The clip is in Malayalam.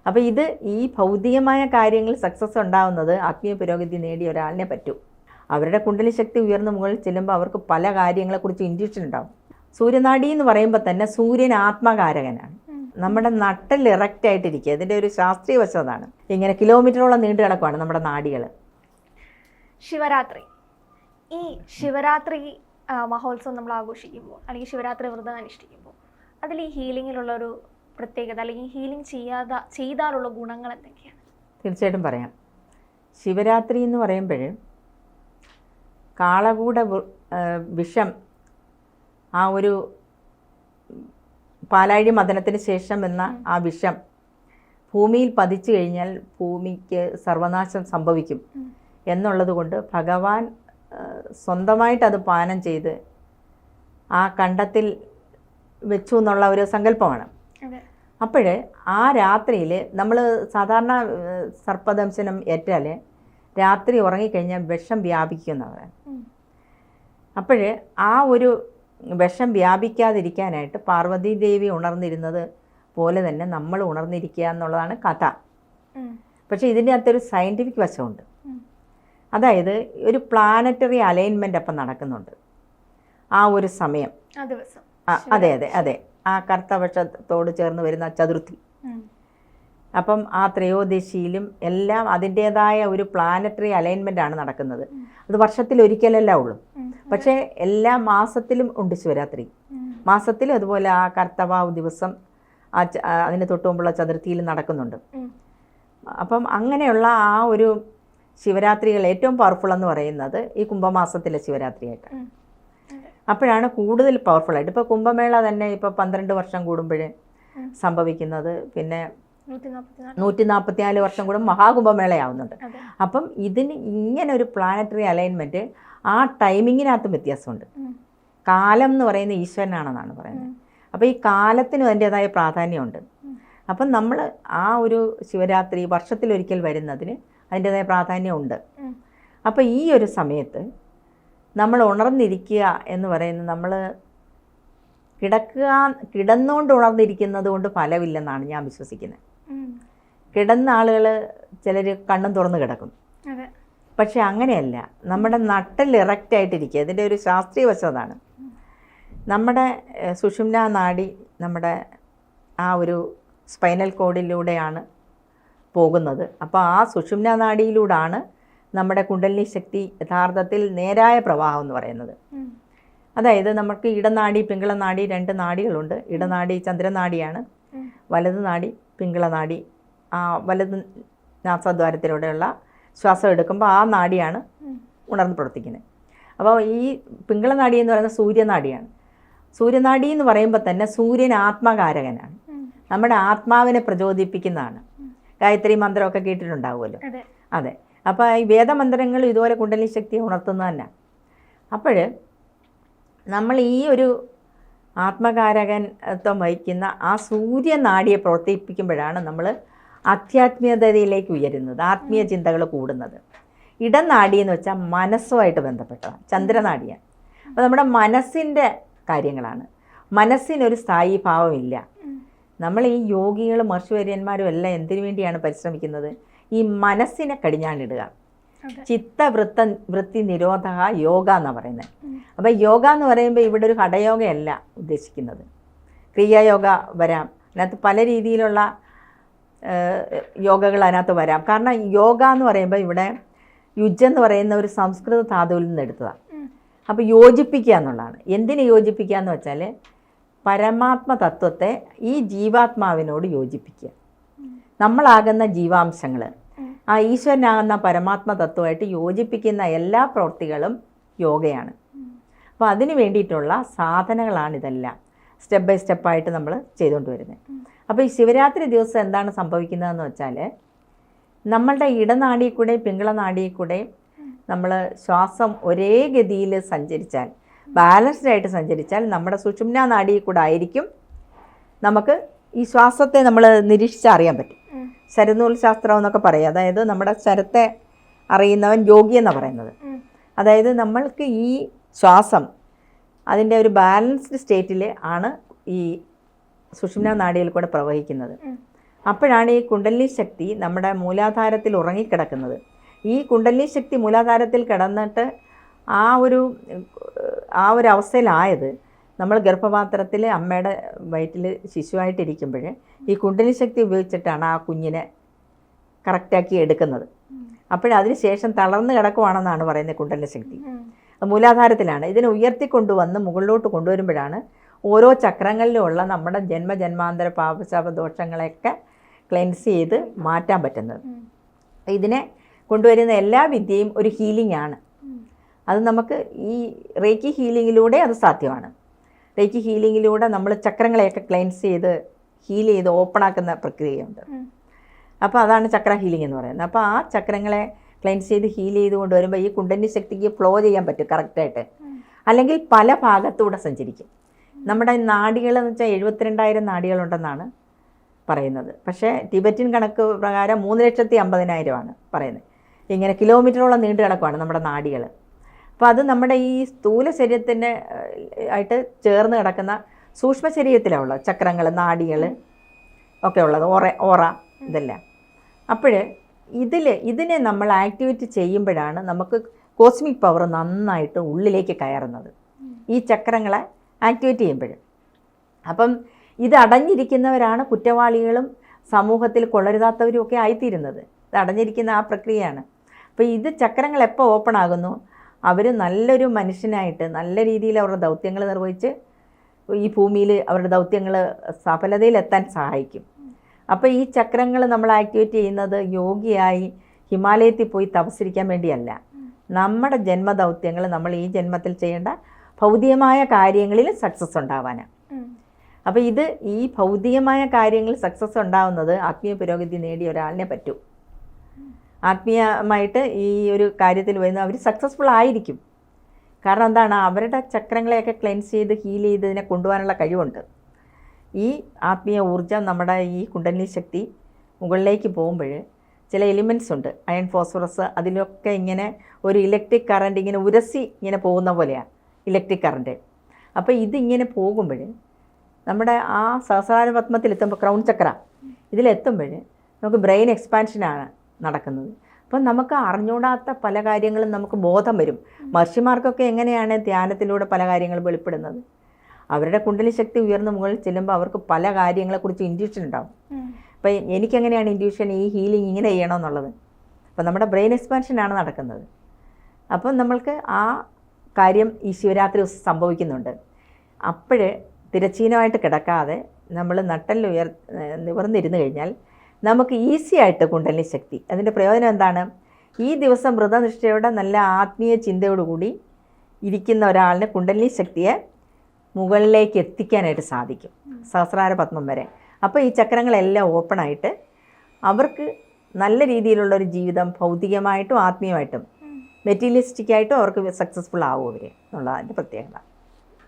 അപ്പോൾ ഇത് ഈ ഭൗതികമായ കാര്യങ്ങൾ സക്സസ് ഉണ്ടാവുന്നത് ആത്മീയ പുരോഗതി നേടിയ ഒരാളിനെ പറ്റൂ. അവരുടെ കുണ്ടലി ശക്തി ഉയർന്ന മുകളിൽ ചെല്ലുമ്പോൾ അവർക്ക് പല കാര്യങ്ങളെക്കുറിച്ച് ഇൻഡ്യൂഷൻ ഉണ്ടാവും. സൂര്യനാഡി എന്ന് പറയുമ്പോൾ തന്നെ സൂര്യൻ ആത്മകാരകനാണ്. നമ്മുടെ നട്ടൽ ഇറക്റ്റ് ആയിട്ടിരിക്കുക. ഇതിൻ്റെ ഒരു ശാസ്ത്രീയ വശം അതാണ്. ഇങ്ങനെ കിലോമീറ്ററോളം നീണ്ടു കിടക്കുവാണ് നമ്മുടെ നാഡികൾ. ശിവരാത്രി, ഈ ശിവരാത്രി മഹോത്സവം നമ്മൾ ആഘോഷിക്കുമ്പോൾ അല്ലെങ്കിൽ ശിവരാത്രി വ്രതം അനുഷ്ഠിക്കുമ്പോൾ അതിൽ ഈ ഹീലിങ്ങിലുള്ളൊരു പ്രത്യേകത അല്ലെങ്കിൽ ഹീലിംഗ് ചെയ്താലുള്ള ഗുണങ്ങൾ എന്തൊക്കെയാണ്? തീർച്ചയായിട്ടും പറയാം. ശിവരാത്രി എന്ന് പറയുമ്പോൾ കാളകൂട വിഷം ആ ഒരു പാലാഴി മദനത്തിന് ശേഷം എന്ന ആ വിഷം ഭൂമിയിൽ പതിച്ചു കഴിഞ്ഞാൽ ഭൂമിക്ക് സർവനാശം സംഭവിക്കും എന്നുള്ളത് കൊണ്ട് ഭഗവാൻ സ്വന്തമായിട്ട് അത് പാനം ചെയ്ത് ആ കണ്ടത്തിൽ വെച്ചു എന്നുള്ള ഒരു സങ്കല്പമാണ്. അപ്പോൾ ആ രാത്രിയിൽ നമ്മൾ സാധാരണ സർപ്പദംശനം ഏറ്റാൽ രാത്രി ഉറങ്ങിക്കഴിഞ്ഞാൽ വിഷം വ്യാപിക്കുമെന്നാണ്. അപ്പോൾ ആ ഒരു വിഷം വ്യാപിക്കാതിരിക്കാനായിട്ട് പാർവതി ദേവി ഉണർന്നിരുന്നത് പോലെ തന്നെ നമ്മൾ ഉണർന്നിരിക്കുക എന്നുള്ളതാണ് കഥ. പക്ഷേ ഇതിൻ്റെ അകത്തൊരു സയൻറ്റിഫിക് വശമുണ്ട്. അതായത് ഒരു പ്ലാനറ്ററി അലൈൻമെൻ്റ് അപ്പം നടക്കുന്നുണ്ട് ആ ഒരു സമയം. അതെ അതെ അതെ ആ കർത്തപക്ഷത്തോട് ചേർന്ന് വരുന്ന ചതുർത്ഥി. അപ്പം ആ ത്രയോദശിയിലും എല്ലാം അതിൻ്റേതായ ഒരു പ്ലാനറ്ററി അലൈൻമെൻ്റ് ആണ് നടക്കുന്നത്. അത് വർഷത്തിലൊരിക്കലല്ല ഉള്ളൂ. പക്ഷേ എല്ലാ മാസത്തിലും ഉണ്ട് ശിവരാത്രി. മാസത്തിലും അതുപോലെ ആ കർത്തവാവ് ദിവസം അതിന് തൊട്ടുമുമ്പുള്ള ചതുർത്ഥിയിൽ നടക്കുന്നുണ്ട്. അപ്പം അങ്ങനെയുള്ള ആ ഒരു ശിവരാത്രികൾ ഏറ്റവും പവർഫുൾ എന്ന് പറയുന്നത് ഈ കുംഭമാസത്തിലെ ശിവരാത്രിയായിട്ട്. അപ്പോഴാണ് കൂടുതൽ പവർഫുള്ളായിട്ട്. ഇപ്പോൾ കുംഭമേള തന്നെ ഇപ്പോൾ 12 വർഷം കൂടുമ്പോഴേ സംഭവിക്കുന്നത്. പിന്നെ 144 വർഷം കൂടും മഹാകുംഭമേളയാവുന്നുണ്ട്. അപ്പം ഇതിന് ഇങ്ങനെ ഒരു പ്ലാനറ്ററി അലൈൻമെൻറ്റ് ആ ടൈമിങ്ങിനകത്തും വ്യത്യാസമുണ്ട്. കാലം എന്ന് പറയുന്ന ഈശ്വരനാണെന്നാണ് പറയുന്നത്. അപ്പോൾ ഈ കാലത്തിനും അതിൻ്റേതായ പ്രാധാന്യമുണ്ട്. അപ്പം നമ്മൾ ആ ഒരു ശിവരാത്രി വർഷത്തിലൊരിക്കൽ വരുന്നതിന് അതിൻ്റേതായ പ്രാധാന്യമുണ്ട്. അപ്പോൾ ഈ ഒരു സമയത്ത് നമ്മൾ ഉണർന്നിരിക്കുക എന്ന് പറയുന്നത് നമ്മൾ കിടന്നുകൊണ്ട് ഉണർന്നിരിക്കുന്നത് കൊണ്ട് ഫലമില്ലെന്നാണ് ഞാൻ വിശ്വസിക്കുന്നത്. കിടന്ന ആളുകൾ ചിലർ കണ്ണും തുറന്ന് കിടക്കും. പക്ഷെ അങ്ങനെയല്ല, നമ്മുടെ നട്ടൽ ഇറക്റ്റായിട്ടിരിക്കുക. ഇതിൻ്റെ ഒരു ശാസ്ത്രീയ വശം അതാണ്. നമ്മുടെ സുഷുമ്നാ നാഡി നമ്മുടെ ആ ഒരു സ്പൈനൽ കോഡിലൂടെയാണ് പോകുന്നത്. അപ്പോൾ ആ സുഷുമ്നാ നാഡിയിലൂടെയാണ് നമ്മുടെ കുണ്ടലിനി ശക്തി യഥാർത്ഥത്തിൽ നേരായ പ്രവാഹം എന്ന് പറയുന്നത്. അതായത് നമുക്ക് ഇടനാഡി പിങ്കളനാഡി 2 നാഡികളുണ്ട്. ഇടനാഡി ചന്ദ്രനാഡിയാണ്, വലത് നാഡി പിങ്കളനാഡി. ആ വലത് നാസാദ്വാരത്തിലൂടെയുള്ള ശ്വാസം എടുക്കുമ്പോൾ ആ നാഡിയാണ് ഉണർന്ന് പ്രവർത്തിക്കുന്നത്. അപ്പോൾ ഈ പിങ്കളനാഡി എന്ന് പറയുന്നത് സൂര്യനാഡിയാണ്. സൂര്യനാഡി എന്ന് പറയുമ്പോൾ തന്നെ സൂര്യൻ ആത്മകാരകനാണ്, നമ്മുടെ ആത്മാവിനെ പ്രചോദിപ്പിക്കുന്നതാണ്. ഗായത്രി മന്ത്രമൊക്കെ കേട്ടിട്ടുണ്ടാവുമല്ലോ. അതെ. അപ്പോൾ ഈ വേദമന്ത്രങ്ങൾ ഇതുപോലെ കുണ്ടലിനി ശക്തിയെ ഉണർത്തുന്നത് തന്നെ. അപ്പോൾ നമ്മൾ ഈ ഒരു ആത്മകാരകത്വം വഹിക്കുന്ന ആ സൂര്യനാഡിയെ പ്രവർത്തിപ്പിക്കുമ്പോഴാണ് നമ്മൾ ആധ്യാത്മികതയിലേക്ക് ഉയരുന്നത്, ആത്മീയ ചിന്തകൾ കൂടുന്നത്. ഇടനാഡി എന്ന് വെച്ചാൽ മനസ്സുമായിട്ട് ബന്ധപ്പെട്ടതാണ്, ചന്ദ്രനാഡിയാണ്. അപ്പോൾ നമ്മുടെ മനസ്സിൻ്റെ കാര്യങ്ങളാണ്. മനസ്സിനൊരു സ്ഥായി ഭാവമില്ല. നമ്മൾ ഈ യോഗികളും മഹർഷിവര്യന്മാരും എല്ലാം എന്തിനു വേണ്ടിയാണ് പരിശ്രമിക്കുന്നത്? ഈ മനസ്സിനെ കടിഞ്ഞാണിടുക. വൃത്തി നിരോധ യോഗ എന്നാണ് പറയുന്നത്. അപ്പോൾ യോഗ എന്ന് പറയുമ്പോൾ ഇവിടെ ഒരു ഹഠയോഗയല്ല ഉദ്ദേശിക്കുന്നത്. ക്രിയായോഗ വരാം, അതിനകത്ത് പല രീതിയിലുള്ള യോഗകൾ അതിനകത്ത് വരാം. കാരണം യോഗ എന്ന് പറയുമ്പോൾ ഇവിടെ യുജ് എന്ന് പറയുന്ന ഒരു സംസ്കൃത ധാതുവിൽ നിന്ന് എടുത്തതാണ്. അപ്പോൾ യോജിപ്പിക്കുക എന്നുള്ളതാണ്. എന്തിനെ യോജിപ്പിക്കുക എന്ന് വെച്ചാൽ പരമാത്മ തത്വത്തെ ഈ ജീവാത്മാവിനോട് യോജിപ്പിക്കുക. നമ്മളാകുന്ന ജീവാംശങ്ങൾ ആ ഈശ്വരനാകുന്ന പരമാത്മ തത്വമായിട്ട് യോജിപ്പിക്കുന്ന എല്ലാ പ്രവൃത്തികളും യോഗയാണ്. അപ്പോൾ അതിന് വേണ്ടിയിട്ടുള്ള സാധനങ്ങളാണിതെല്ലാം. സ്റ്റെപ്പ് ബൈ സ്റ്റെപ്പായിട്ട് നമ്മൾ ചെയ്തുകൊണ്ട് വരുന്നത്. അപ്പോൾ ഈ ശിവരാത്രി ദിവസം എന്താണ് സംഭവിക്കുന്നതെന്ന് വെച്ചാൽ നമ്മളുടെ ഇടനാഡിയിൽ കൂടെയും പിങ്കളനാഡിയിൽ കൂടെയും നമ്മൾ ശ്വാസം ഒരേ ഗതിയിൽ സഞ്ചരിച്ചാൽ, ബാലൻസ്ഡ് ആയിട്ട് സഞ്ചരിച്ചാൽ നമ്മുടെ സുഷുമ്നാ നാഡിയിൽ കൂടെ ആയിരിക്കും നമുക്ക് ഈ ശ്വാസത്തെ നമ്മൾ നിരീക്ഷിച്ചറിയാൻ പറ്റും. ശരനൂൽ ശാസ്ത്രം എന്നൊക്കെ പറയും. അതായത് നമ്മുടെ ശരത്തെ അറിയുന്നവൻ യോഗി എന്നാണ് പറയുന്നത്. അതായത് നമ്മൾക്ക് ഈ ശ്വാസം അതിൻ്റെ ഒരു ബാലൻസ്ഡ് സ്റ്റേറ്റിൽ ആണ് ഈ സുഷുമ്നാ നാഡിയിൽ കൂടെ പ്രവഹിക്കുന്നത്. അപ്പോഴാണ് ഈ കുണ്ടലിനി ശക്തി നമ്മുടെ മൂലാധാരത്തിൽ ഉറങ്ങിക്കിടക്കുന്നത്. ഈ കുണ്ടലിനി ശക്തി മൂലാധാരത്തിൽ കിടന്നിട്ട് ആ ഒരു അവസ്ഥയിലായത് നമ്മൾ ഗർഭപാത്രത്തിൽ അമ്മയുടെ വയറ്റിൽ ശിശുവായിട്ടിരിക്കുമ്പോൾ ഈ കുണ്ടലിനി ശക്തി ഉപയോഗിച്ചിട്ടാണ് ആ കുഞ്ഞിനെ കറക്റ്റാക്കി എടുക്കുന്നത്. അപ്പോഴതിന് ശേഷം തളർന്ന് കിടക്കുവാണെന്നാണ് പറയുന്നത് കുണ്ടലിനി ശക്തി. മൂലാധാരത്തിലാണ്. ഇതിനെ ഉയർത്തിക്കൊണ്ടുവന്ന് മുകളിലോട്ട് കൊണ്ടുവരുമ്പോഴാണ് ഓരോ ചക്രങ്ങളിലുമുള്ള നമ്മുടെ ജന്മജന്മാന്തര പാപശാപദോഷങ്ങളെയൊക്കെ ക്ലെൻസ് ചെയ്ത് മാറ്റാൻ പറ്റുന്നത്. ഇതിനെ കൊണ്ടുവരുന്ന എല്ലാ വിദ്യയും ഒരു ഹീലിംഗ് ആണ്. അത് നമുക്ക് ഈ റേക്കി ഹീലിങ്ങിലൂടെ അത് സാധ്യമാണ്. റേക്കി ഹീലിങ്ങിലൂടെ നമ്മൾ ചക്രങ്ങളെയൊക്കെ ക്ലെൻസ് ചെയ്ത് ഹീൽ ചെയ്ത് ഓപ്പണാക്കുന്ന പ്രക്രിയയുണ്ട്. അപ്പോൾ അതാണ് ചക്ര ഹീലിംഗ് എന്ന് പറയുന്നത്. അപ്പോൾ ആ ചക്രങ്ങളെ ക്ലെൻസ് ചെയ്ത് ഹീൽ ചെയ്ത് കൊണ്ടുവരുമ്പോൾ ഈ കുണ്ടലിനി ശക്തിക്ക് ഫ്ലോ ചെയ്യാൻ പറ്റും കറക്റ്റായിട്ട്. അല്ലെങ്കിൽ പല ഭാഗത്തൂടെ സഞ്ചരിക്കും. നമ്മുടെ നാഡികളെന്ന് വെച്ചാൽ 72,000 നാഡികളുണ്ടെന്നാണ് പറയുന്നത്. പക്ഷേ ടിബറ്റിൻ കണക്ക് പ്രകാരം 3,50,000 പറയുന്നത്. ഇങ്ങനെ കിലോമീറ്ററോളം നീണ്ടു കിടക്കുവാണ് നമ്മുടെ നാഡികൾ. അപ്പോൾ അത് നമ്മുടെ ഈ സ്ഥൂല ശരീരത്തിൻ്റെ ആയിട്ട് ചേർന്ന് കിടക്കുന്ന സൂക്ഷ്മ ശരീരത്തിലാണ് ഉള്ളത് ചക്രങ്ങൾ, നാഡികൾ ഒക്കെ ഉള്ളത്, ഓറ ഇതെല്ലാം. അപ്പോൾ ഇതിനെ നമ്മൾ ആക്ടിവേറ്റ് ചെയ്യുമ്പോഴാണ് നമുക്ക് കോസ്മിക് പവർ നന്നായിട്ട് ഉള്ളിലേക്ക് കയറുന്നത്, ഈ ചക്രങ്ങളെ ആക്ടിവേറ്റ് ചെയ്യുമ്പോൾ. അപ്പം ഇത് അടഞ്ഞിരിക്കുന്നവരാണ് കുറ്റവാളികളും സമൂഹത്തിൽ കൊള്ളരുതാത്തവരും ഒക്കെ ആയിത്തീരുന്നത്. ഇത് അടഞ്ഞിരിക്കുന്ന ആ പ്രക്രിയയാണ്. അപ്പോൾ ഇത് ചക്രങ്ങൾ എപ്പോൾ ഓപ്പൺ ആകുന്നു, അവർ നല്ലൊരു മനുഷ്യനായിട്ട് നല്ല രീതിയിൽ അവരുടെ ദൗത്യങ്ങൾ നിർവഹിച്ച് ഈ ഭൂമിയിൽ അവരുടെ ദൗത്യങ്ങൾ സഫലതയിലെത്താൻ സഹായിക്കും. അപ്പോൾ ഈ ചക്രങ്ങൾ നമ്മൾ ആക്ടിവേറ്റ് ചെയ്യുന്നത് യോഗിയായി ഹിമാലയത്തിൽ പോയി തപസ്സിരിക്കാൻ വേണ്ടിയല്ല. നമ്മുടെ ജന്മദൗത്യങ്ങൾ നമ്മൾ ഈ ജന്മത്തിൽ ചെയ്യേണ്ട ഭൗതികമായ കാര്യങ്ങളിൽ സക്സസ് ഉണ്ടാവാനാണ്. അപ്പോൾ ഈ ഭൗതികമായ കാര്യങ്ങളിൽ സക്സസ് ഉണ്ടാവുന്നത് ആത്മീയ പുരോഗതി നേടിയ ഒരാളിനെ പറ്റൂ. ആത്മീയമായിട്ട് ഈ ഒരു കാര്യത്തിൽ വരുന്ന അവർ സക്സസ്ഫുൾ ആയിരിക്കും. കാരണം എന്താണ്, അവരുടെ ചക്രങ്ങളെയൊക്കെ ക്ലെൻസ് ചെയ്ത് ഹീൽ ചെയ്ത് ഇതിനെ കൊണ്ടുപോകാനുള്ള കഴിവുണ്ട്. ഈ ആത്മീയ ഊർജ്ജം നമ്മുടെ ഈ കുണ്ടലിനി ശക്തി മുകളിലേക്ക് പോകുമ്പോൾ ചില എലിമെൻറ്റ്സ് ഉണ്ട്, അയൺ, ഫോസ്ഫറസ്, അതിലൊക്കെ ഇങ്ങനെ ഒരു ഇലക്ട്രിക് കറണ്ട് ഇങ്ങനെ ഉരസി ഇങ്ങനെ പോകുന്ന പോലെയാണ് ഇലക്ട്രിക് കറണ്ട്. അപ്പോൾ ഇതിങ്ങനെ പോകുമ്പോൾ നമ്മുടെ ആ സഹസ്രാര പത്മത്തിലെത്തുമ്പോൾ ക്രൗൺ ചക്ര ഇതിലെത്തുമ്പോൾ നമുക്ക് ബ്രെയിൻ എക്സ്പാൻഷനാണ് നടക്കുന്നത്. അപ്പം നമുക്ക് അറിഞ്ഞൂടാത്ത പല കാര്യങ്ങളും നമുക്ക് ബോധം വരും. മഹർഷിമാർക്കൊക്കെ എങ്ങനെയാണ് ധ്യാനത്തിലൂടെ പല കാര്യങ്ങളും വെളിപ്പെടുന്നത്? അവരുടെ കുണ്ടലിനി ശക്തി ഉയർന്ന മുകളിൽ ചെല്ലുമ്പോൾ അവർക്ക് പല കാര്യങ്ങളെക്കുറിച്ച് ഇൻഡ്യൂഷൻ ഉണ്ടാവും. അപ്പം എനിക്കെങ്ങനെയാണ് ഇൻഡ്യൂഷൻ ഈ ഹീലിംഗ് ഇങ്ങനെ ചെയ്യണമെന്നുള്ളത്? അപ്പം നമ്മുടെ ബ്രെയിൻ എക്സ്പാൻഷനാണ് നടക്കുന്നത്. അപ്പം നമ്മൾക്ക് ആ കാര്യം ഈ ശിവരാത്രി ദിവസം സംഭവിക്കുന്നുണ്ട്. അപ്പോഴേ തിരച്ചീനമായിട്ട് കിടക്കാതെ നമ്മൾ നിവർന്നിരുന്നു കഴിഞ്ഞാൽ നമുക്ക് ഈസി ആയിട്ട് കുണ്ടലിനി ശക്തി, അതിൻ്റെ പ്രയോജനം എന്താണ്? ഈ ദിവസം വ്രതനിഷ്ഠയോടെ നല്ല ആത്മീയ ചിന്തയോടുകൂടി ഇരിക്കുന്ന ഒരാളിന് കുണ്ടലിനി ശക്തിയെ മുകളിലേക്ക് എത്തിക്കാനായിട്ട് സാധിക്കും, സഹസ്രാര പത്മം വരെ. അപ്പോൾ ഈ ചക്രങ്ങളെല്ലാം ഓപ്പണായിട്ട് അവർക്ക് നല്ല രീതിയിലുള്ളൊരു ജീവിതം ഭൗതികമായിട്ടും ആത്മീയമായിട്ടും മെറ്റീരിയലിസ്റ്റിക്കായിട്ടും അവർക്ക് സക്സസ്ഫുൾ ആവും അവർ എന്നുള്ളതാണ് അതിൻ്റെ പ്രത്യേകത.